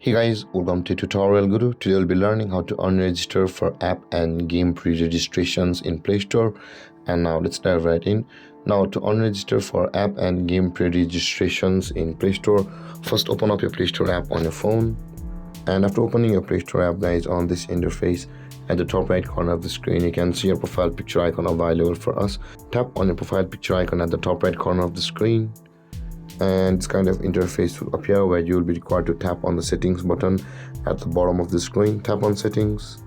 Hey guys, welcome to Tutorial Guru. Today we'll be learning how to unregister for app and game pre-registrations in Play Store. And now let's dive right in. Now to unregister for app and game pre-registrations in Play Store, first open up your Play Store app on your phone. And after opening your Play Store app, guys, on this interface, at the top right corner of the screen, you can see your profile picture icon available for us. Tap on your profile picture icon at the top right corner of the screen, and this kind of interface will appear where you will be required to tap on the settings button at the bottom of the screen. Tap on settings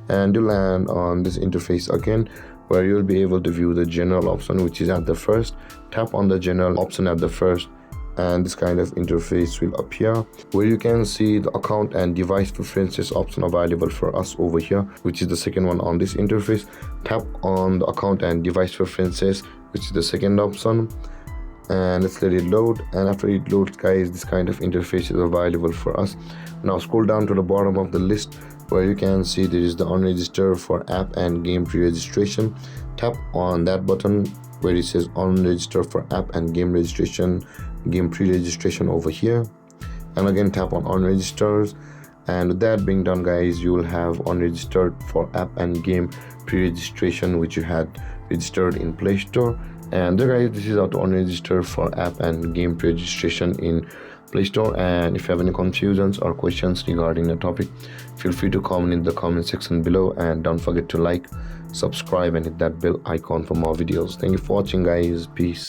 and you'll land on this interface again where you'll be able to view the general option, which is at the first. Tap on the general option at the first and this kind of interface will appear where you can see the account and device preferences option available for us over here, which is the second one on this interface. Tap on the account and device preferences, which is the second option, and let's let it load. And after it loads, guys, this kind of interface is available for us. Now scroll down to the bottom of the list where you can see there is the unregister for app and game pre-registration. Tap on that button where it says unregister for app and game registration, game pre-registration over here, and again tap on unregisters. And with that being done, guys, you will have unregistered for app and game pre-registration which you had registered in Play Store. And there, guys, this is how to unregister for app and game pre-registration in Play Store. And if you have any confusions or questions regarding the topic, feel free to comment in the comment section below, and don't forget to like, subscribe and hit that bell icon for more videos. Thank you for watching, guys. Peace.